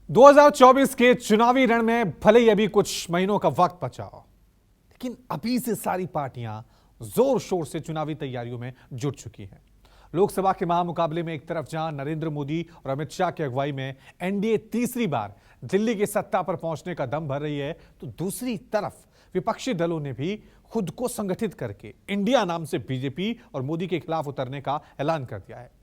2024 के चुनावी रण में भले ही अभी कुछ महीनों का वक्त बचा हो, लेकिन अभी से सारी पार्टियां जोर शोर से चुनावी तैयारियों में जुट चुकी हैं। लोकसभा के महामुकाबले में एक तरफ जहां नरेंद्र मोदी और अमित शाह की अगुवाई में एनडीए तीसरी बार दिल्ली की सत्ता पर पहुंचने का दम भर रही है, तो दूसरी तरफ विपक्षी दलों ने भी खुद को संगठित करके इंडिया नाम से बीजेपी और मोदी के खिलाफ उतरने का ऐलान कर दिया है।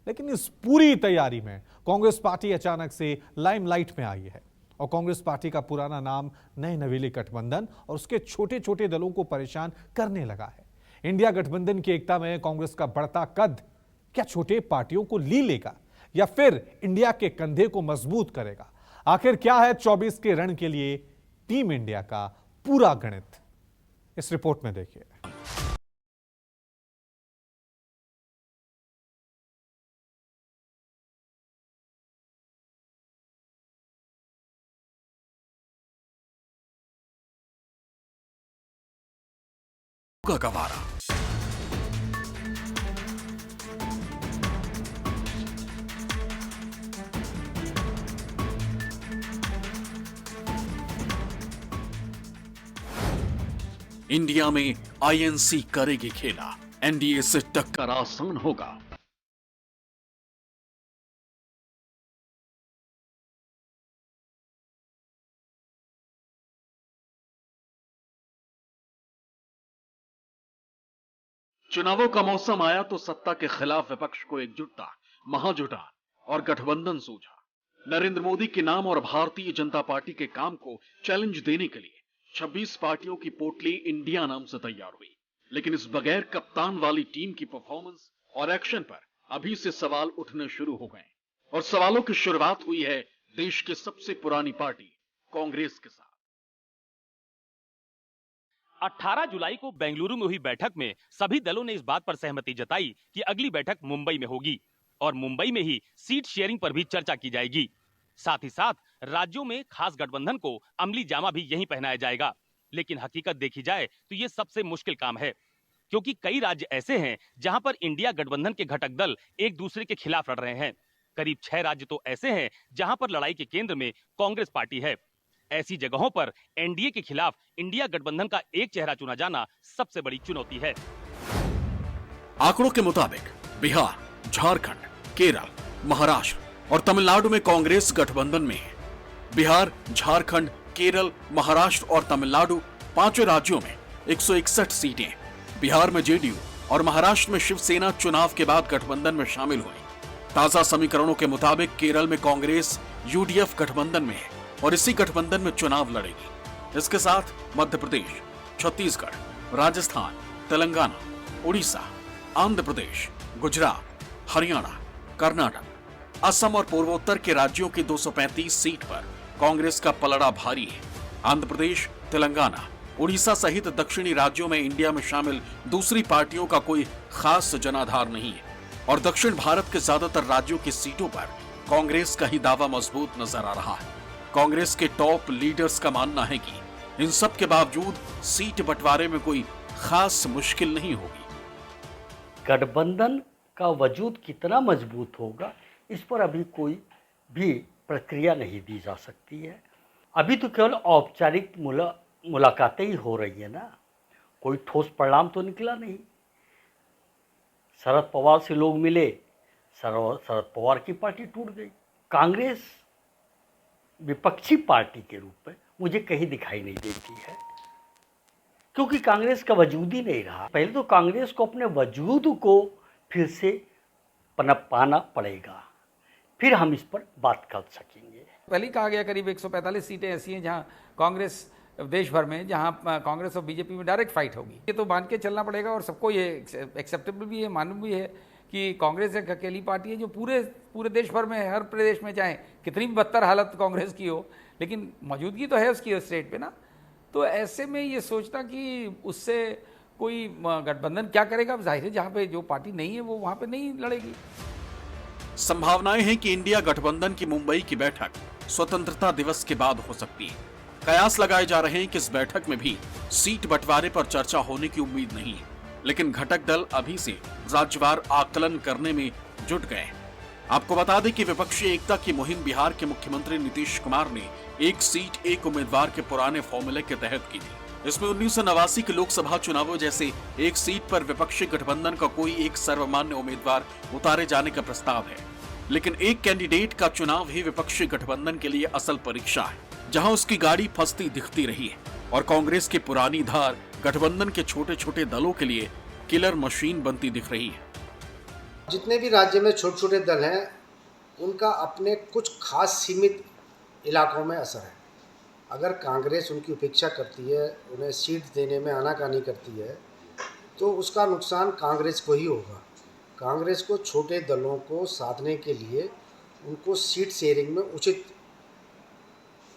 लेकिन इस पूरी तैयारी में कांग्रेस पार्टी अचानक से लाइमलाइट में आई है और कांग्रेस पार्टी का पुराना नाम नए नवेली गठबंधन और उसके छोटे छोटे दलों को परेशान करने लगा है। इंडिया गठबंधन की एकता में कांग्रेस का बढ़ता कद क्या छोटे पार्टियों को ली लेगा या फिर इंडिया के कंधे को मजबूत करेगा? आखिर क्या है 24 के रण के लिए टीम इंडिया का पूरा गणित? इस रिपोर्ट में देखिए। का गवारा इंडिया में आईएनसी करेगी खेला, एनडीए से टक्कर आसान होगा। चुनावों का मौसम आया तो सत्ता के खिलाफ विपक्ष को एकजुटता, महाजुटान और गठबंधन सूझा। नरेंद्र मोदी के नाम और भारतीय जनता पार्टी के काम को चैलेंज देने के लिए 26 पार्टियों की पोटली इंडिया नाम से तैयार हुई। लेकिन इस बगैर कप्तान वाली टीम की परफॉर्मेंस और एक्शन पर अभी से सवाल उठने शुरू हो गए और सवालों की शुरुआत हुई है देश की सबसे पुरानी पार्टी कांग्रेस के साथ। 18 जुलाई को बेंगलुरु में हुई बैठक में सभी दलों ने इस बात पर सहमति जताई कि अगली बैठक मुंबई में होगी और मुंबई में ही सीट शेयरिंग पर भी चर्चा की जाएगी। साथ ही साथ राज्यों में खास गठबंधन को अमली जामा भी यहीं पहनाया जाएगा। लेकिन हकीकत देखी जाए तो ये सबसे मुश्किल काम है, क्योंकि कई राज्य ऐसे हैं जहां पर इंडिया गठबंधन के घटक दल एक दूसरे के खिलाफ लड़ रहे हैं। करीब 6 राज्य तो ऐसे हैं जहां पर लड़ाई के केंद्र में कांग्रेस पार्टी है। ऐसी जगहों पर एनडीए के खिलाफ इंडिया गठबंधन का एक चेहरा चुना जाना सबसे बड़ी चुनौती है। आंकड़ों के मुताबिक बिहार, झारखंड, केरल, महाराष्ट्र और तमिलनाडु में कांग्रेस गठबंधन में है। बिहार, झारखंड, केरल, महाराष्ट्र और तमिलनाडु पांचों राज्यों में 161 सीटें। बिहार में जेडीयू और महाराष्ट्र में शिवसेना चुनाव के बाद गठबंधन में शामिल हुई। ताजा समीकरणों के मुताबिक केरल में कांग्रेस यूडीएफ गठबंधन में है और इसी गठबंधन में चुनाव लड़ेगी। इसके साथ मध्य प्रदेश, छत्तीसगढ़, राजस्थान, तेलंगाना, उड़ीसा, आंध्र प्रदेश, गुजरात, हरियाणा, कर्नाटक, असम और पूर्वोत्तर के राज्यों की 235 सीट पर कांग्रेस का पलड़ा भारी है। आंध्र प्रदेश, तेलंगाना, उड़ीसा सहित दक्षिणी राज्यों में इंडिया में शामिल दूसरी पार्टियों का कोई खास जनाधार नहीं है और दक्षिण भारत के ज्यादातर राज्यों की सीटों पर कांग्रेस का ही दावा मजबूत नजर आ रहा है। कांग्रेस के टॉप लीडर्स का मानना है कि इन सब के बावजूद सीट बंटवारे में कोई खास मुश्किल नहीं होगी। गठबंधन का वजूद कितना मजबूत होगा, इस पर अभी कोई भी प्रक्रिया नहीं दी जा सकती है। अभी तो केवल औपचारिक मुलाकातें ही हो रही है ना, कोई ठोस परिणाम तो निकला नहीं। शरद पवार से लोग मिले, शरद पवार की पार्टी टूट गई। कांग्रेस विपक्षी पार्टी के रूप में मुझे कहीं दिखाई नहीं देती है, क्योंकि कांग्रेस का वजूद ही नहीं रहा। पहले तो कांग्रेस को अपने वजूद को फिर से पनप पाना पड़ेगा, फिर हम इस पर बात कर सकेंगे। पहले कहा गया करीब 145 सीटें ऐसी हैं जहां कांग्रेस देश भर में, जहां कांग्रेस और बीजेपी में डायरेक्ट फाइट होगी। ये तो मान के चलना पड़ेगा और सबको ये एक्सेप्टेबल भी है, मालूम भी है कि कांग्रेस एक अकेली पार्टी है जो पूरे देश भर में, हर प्रदेश में, चाहे कितनी भी बदतर हालत कांग्रेस की हो, लेकिन मौजूदगी तो है उसकी स्टेट पे ना। तो ऐसे में ये सोचना कि उससे कोई गठबंधन क्या करेगा, जाहिर है जहां पे जो पार्टी नहीं है वो वहां पे नहीं लड़ेगी। संभावनाएं हैं कि इंडिया गठबंधन की मुंबई की बैठक स्वतंत्रता दिवस के बाद हो सकती है। कयास लगाए जा रहे हैं कि इस बैठक में भी सीट बंटवारे पर चर्चा होने की उम्मीद नहीं है, लेकिन घटक दल अभी से राज्यवार आकलन करने में जुट गए हैं। आपको बता दें कि विपक्षी एकता की मुहिम बिहार के मुख्यमंत्री नीतीश कुमार ने एक सीट एक उम्मीदवार के पुराने फॉर्मूले के तहत की थी। इसमें 1989 के लोकसभा चुनावों जैसे एक सीट पर विपक्षी गठबंधन का कोई एक सर्वमान्य उम्मीदवार उतारे जाने का प्रस्ताव है, लेकिन एक कैंडिडेट का चुनाव ही विपक्षी गठबंधन के लिए असल परीक्षा है, जहां उसकी गाड़ी फंसती दिखती रही है और कांग्रेस की पुरानी धार गठबंधन के छोटे छोटे दलों के लिए किलर मशीन बनती दिख रही है। जितने भी राज्य में छोटे छोटे दल हैं, उनका अपने कुछ खास सीमित इलाकों में असर है। अगर कांग्रेस उनकी उपेक्षा करती है, उन्हें सीट देने में आनाकानी करती है, तो उसका नुकसान कांग्रेस को ही होगा। कांग्रेस को छोटे दलों को साधने के लिए उनको सीट शेयरिंग में उचित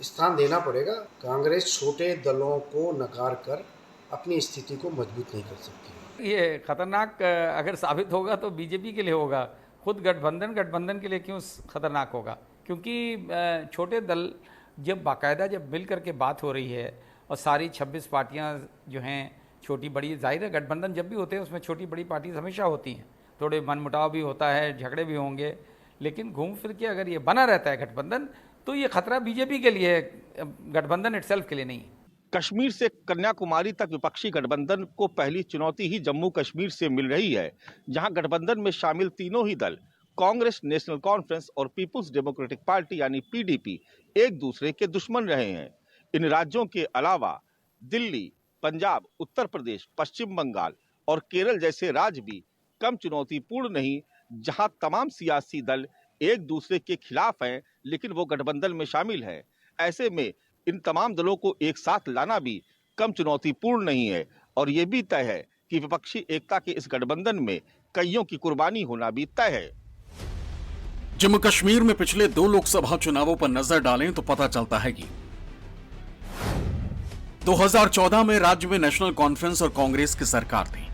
स्थान देना पड़ेगा। कांग्रेस छोटे दलों को नकार कर अपनी स्थिति को मजबूत नहीं कर सकती। ये खतरनाक अगर साबित होगा तो बीजेपी के लिए होगा, खुद गठबंधन के लिए क्यों खतरनाक होगा? क्योंकि छोटे दल जब बाकायदा जब मिल करके बात हो रही है और सारी 26 पार्टियां जो हैं छोटी बड़ी, जाहिर है गठबंधन जब भी होते हैं उसमें छोटी बड़ी पार्टी हमेशा होती हैं, थोड़े मनमुटाव भी होता है, झगड़े भी होंगे, लेकिन घूम फिर के अगर ये बना रहता है गठबंधन तो ये खतरा बीजेपी के लिए है, गठबंधन इटसेल्फ के लिए नहीं। कश्मीर से कन्याकुमारी तक विपक्षी गठबंधन को पहली चुनौती ही जम्मू कश्मीर से मिल रही है, जहां गठबंधन में शामिल तीनों ही दल कांग्रेस, नेशनल कॉन्फ्रेंस और पीपुल्स डेमोक्रेटिक पार्टी यानी पीडीपी एक दूसरे के दुश्मन रहे हैं। इन राज्यों के अलावा दिल्ली, पंजाब, उत्तर प्रदेश, पश्चिम बंगाल और केरल जैसे राज्य भी कम चुनौतीपूर्ण नहीं, जहां तमाम सियासी दल एक दूसरे के खिलाफ हैं लेकिन वो गठबंधन में शामिल हैं। ऐसे में इन तमाम दलों को एक साथ लाना भी कम चुनौतीपूर्ण नहीं है और ये भी तय है कि विपक्षी एकता के इस गठबंधन में कईयों की कुर्बानी होना भी तय है। जम्मू कश्मीर में पिछले 2 लोकसभा चुनावों पर नजर डालें तो पता चलता है कि 2014 में राज्य में नेशनल कॉन्फ्रेंस और कांग्रेस की सरकार थी।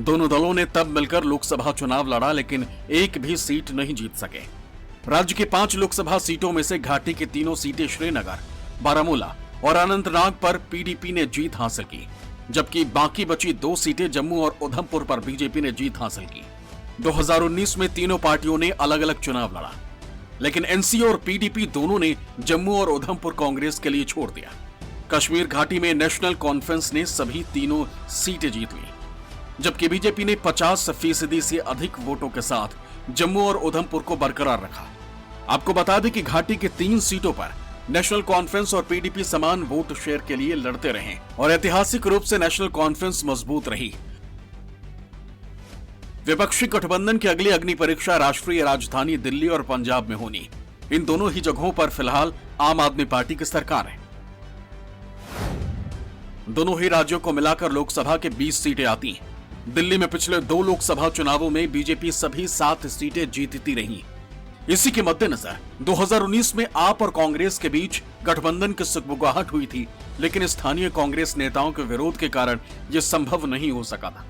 दोनों दलों ने तब मिलकर लोकसभा चुनाव लड़ा, लेकिन एक भी सीट नहीं जीत सके। राज्य की 5 लोकसभा सीटों में से घाटी की 3 सीटें श्रीनगर, बारामूला और अनंतनाग पर पीडीपी ने जीत हासिल की, जबकि बाकी बची 2 सीटें जम्मू और उधमपुर पर बीजेपी ने जीत हासिल की। 2019 में तीनों पार्टियों ने अलग अलग चुनाव लड़ा, लेकिन एनसी और पीडीपी दोनों ने जम्मू और उधमपुर कांग्रेस के लिए छोड़ दिया। कश्मीर घाटी में नेशनल कॉन्फ्रेंस ने सभी 3 सीटें जीत ली, जबकि बीजेपी ने 50% से अधिक वोटों के साथ जम्मू और उधमपुर को बरकरार रखा। आपको बता दें कि घाटी के 3 सीटों पर नेशनल कॉन्फ्रेंस और पीडीपी समान वोट शेयर के लिए लड़ते रहे और ऐतिहासिक रूप से नेशनल कॉन्फ्रेंस मजबूत रही। विपक्षी गठबंधन की अगली अग्नि परीक्षा राष्ट्रीय राजधानी दिल्ली और पंजाब में होनी। इन दोनों ही जगहों पर फिलहाल आम आदमी पार्टी की सरकार है। दोनों ही राज्यों को मिलाकर लोकसभा के 20 सीटें आती हैं। दिल्ली में पिछले 2 लोकसभा चुनावों में बीजेपी सभी 7 सीटें जीतती रही। इसी के मद्देनजर 2019 में आप और कांग्रेस के बीच गठबंधन की सुगबुगाहट हुई थी, लेकिन स्थानीय कांग्रेस नेताओं के विरोध के कारण यह संभव नहीं हो सका था।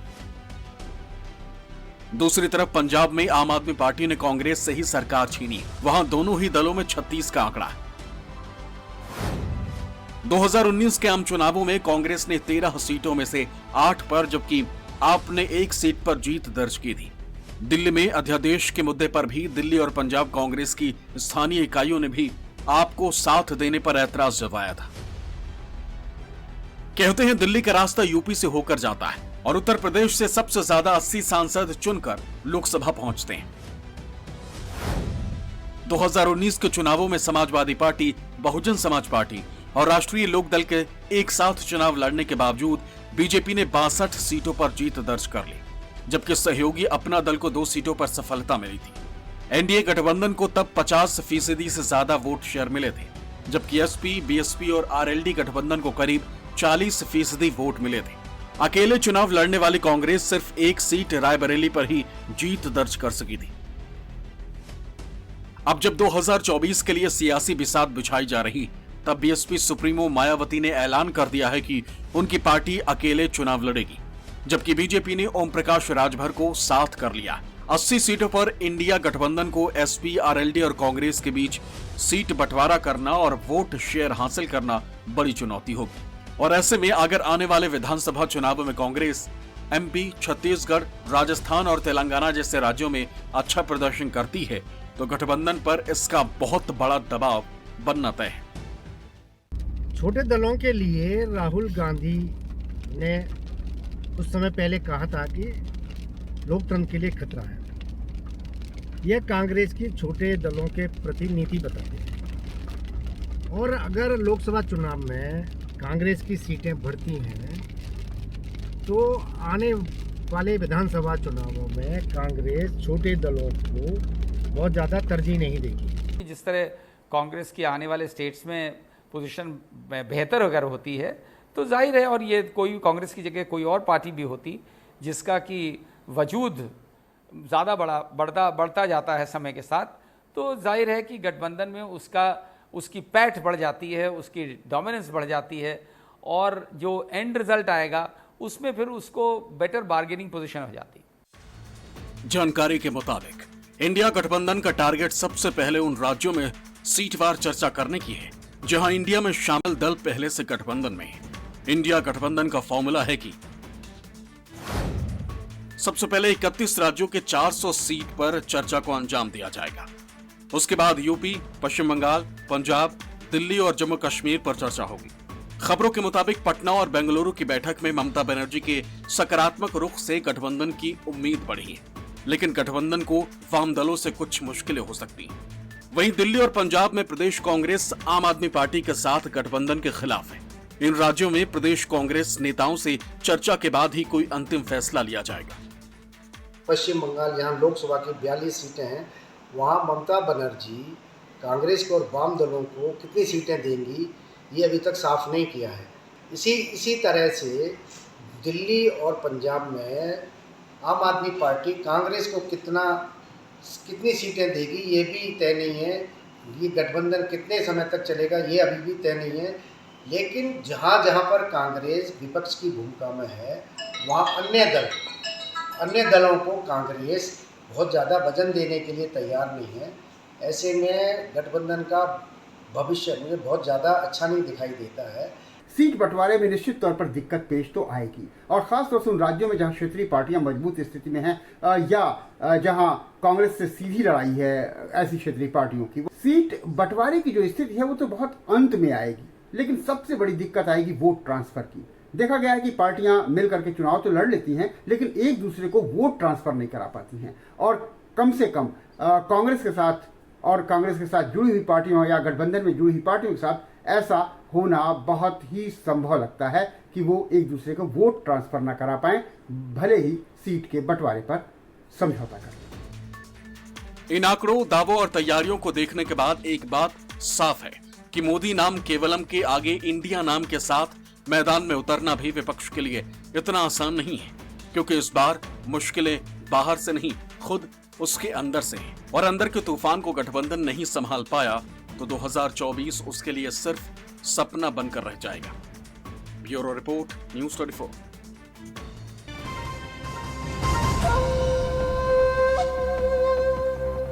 दूसरी तरफ पंजाब में आम आदमी पार्टी ने कांग्रेस से ही सरकार छीनी। वहां दोनों ही दलों में 36 का आंकड़ा है। 2019 के आम चुनावों में कांग्रेस ने 13 सीटों में से 8 पर, जबकि आप ने 1 सीट पर जीत दर्ज की थी। दिल्ली में अध्यादेश के मुद्दे पर भी दिल्ली और पंजाब कांग्रेस की स्थानीय इकाइयों ने भी आपको साथ देने पर ऐतराज जताया था। कहते हैं दिल्ली का रास्ता यूपी से होकर जाता है और उत्तर प्रदेश से सबसे ज्यादा 80 सांसद चुनकर लोकसभा पहुंचते हैं। 2019 के चुनावों में समाजवादी पार्टी, बहुजन समाज पार्टी और राष्ट्रीय लोकदल के एक साथ चुनाव लड़ने के बावजूद बीजेपी ने 62 सीटों पर जीत दर्ज कर ली, जबकि सहयोगी अपना दल को 2 सीटों पर सफलता मिली थी। एनडीए गठबंधन को तब 50% से ज्यादा वोट शेयर मिले थे, जबकि एसपी, बीएसपी और आरएलडी गठबंधन को करीब 40% वोट मिले थे। अकेले चुनाव लड़ने वाली कांग्रेस सिर्फ 1 सीट रायबरेली पर ही जीत दर्ज कर सकी थी। अब जब 2024 के लिए सियासी बिसात बिछाई जा रही, तब बीएसपी सुप्रीमो मायावती ने ऐलान कर दिया है कि उनकी पार्टी अकेले चुनाव लड़ेगी, जबकि बीजेपी ने ओम प्रकाश राजभर को साथ कर लिया। 80 सीटों पर इंडिया गठबंधन को एसपी, आरएलडी और कांग्रेस के बीच सीट बंटवारा करना और वोट शेयर हासिल करना बड़ी चुनौती होगी। और ऐसे में अगर आने वाले विधानसभा चुनावों में कांग्रेस एमपी, छत्तीसगढ़, राजस्थान और तेलंगाना जैसे राज्यों में अच्छा प्रदर्शन करती है, तो गठबंधन पर इसका बहुत बड़ा दबाव बनना तय है। छोटे दलों के लिए राहुल गांधी ने कुछ समय पहले कहा था कि लोकतंत्र के लिए खतरा है। यह कांग्रेस की छोटे दलों के प्रति नीति बताती है। और अगर लोकसभा चुनाव में कांग्रेस की सीटें बढ़ती हैं तो आने वाले विधानसभा चुनावों में कांग्रेस छोटे दलों को बहुत ज़्यादा तरजीह नहीं देगी। जिस तरह कांग्रेस की आने वाले स्टेट्स में पोजीशन बेहतर अगर होती है तो जाहिर है, और ये कोई कांग्रेस की जगह कोई और पार्टी भी होती जिसका कि वजूद ज़्यादा बढ़ता जाता है समय के साथ, तो जाहिर है कि गठबंधन में उसकी पैठ बढ़ जाती है, उसकी डोमिनेंस बढ़ जाती है, और जो एंड रिजल्ट आएगा उसमें फिर उसको बेटर बार्गेनिंग पोजीशन हो जाती। जानकारी के मुताबिक इंडिया गठबंधन का टारगेट सबसे पहले उन राज्यों में सीटवार चर्चा करने की है जहां इंडिया में शामिल दल पहले से गठबंधन में है। इंडिया गठबंधन का फॉर्मूला है कि सबसे पहले 31 राज्यों के 400 सीट पर चर्चा को अंजाम दिया जाएगा। उसके बाद यूपी, पश्चिम बंगाल, पंजाब, दिल्ली और जम्मू कश्मीर पर चर्चा होगी। खबरों के मुताबिक पटना और बेंगलुरु की बैठक में ममता बनर्जी के सकारात्मक रुख से गठबंधन की उम्मीद बढ़ी है, लेकिन गठबंधन को वाम दलों से कुछ मुश्किलें हो सकती हैं। वहीं दिल्ली और पंजाब में प्रदेश कांग्रेस आम आदमी पार्टी के साथ गठबंधन के खिलाफ है। इन राज्यों में प्रदेश कांग्रेस नेताओं से चर्चा के बाद ही कोई अंतिम फैसला लिया जाएगा। पश्चिम बंगाल, जहां लोकसभा की 42 सीटें हैं, वहां ममता बनर्जी कांग्रेस को और वाम दलों को कितनी सीटें देंगी ये अभी तक साफ नहीं किया है। इसी तरह से दिल्ली और पंजाब में आम आदमी पार्टी कांग्रेस को कितनी सीटें देगी ये भी तय नहीं है। ये गठबंधन कितने समय तक चलेगा ये अभी भी तय नहीं है। लेकिन जहाँ जहाँ पर कांग्रेस विपक्ष की भूमिका में है वहाँ अन्य दलों को कांग्रेस बहुत ज़्यादा वजन देने के लिए तैयार नहीं है। ऐसे में गठबंधन का भविष्य मुझे बहुत ज़्यादा अच्छा नहीं दिखाई देता है। सीट बंटवारे में निश्चित तौर पर दिक्कत पेश तो आएगी, और खासतौर से उन राज्यों में जहां क्षेत्रीय पार्टियां मजबूत स्थिति में हैं या जहां कांग्रेस से सीधी लड़ाई है ऐसी क्षेत्रीय पार्टियों की। सीट बंटवारे की जो स्थिति है वो तो बहुत अंत में आएगी, लेकिन सबसे बड़ी दिक्कत आएगी वोट ट्रांसफर की। देखा गया है कि पार्टियां मिलकर के चुनाव तो लड़ लेती हैं, लेकिन एक दूसरे को वोट ट्रांसफर नहीं करा पाती हैं। और कम से कम कांग्रेस के साथ और कांग्रेस के साथ जुड़ी हुई पार्टियों या गठबंधन में जुड़ी हुई पार्टियों के साथ ऐसा होना बहुत ही संभव लगता है कि वो एक दूसरे को वोट ट्रांसफर ना करा पाए, भले ही सीट के बंटवारे पर समझौता करें। इन आंकड़ों, दावों और तैयारियों को देखने के बाद एक बात साफ है कि मोदी नाम केवलम के आगे इंडिया नाम के साथ मैदान में उतरना भी विपक्ष के लिए इतना आसान नहीं है, क्योंकि इस बार मुश्किलें बाहर से नहीं खुद उसके अंदर से हैं। और अंदर के तूफान को गठबंधन नहीं संभाल पाया तो 2024 उसके लिए सिर्फ सपना बनकर रह जाएगा। Bureau report, news 24।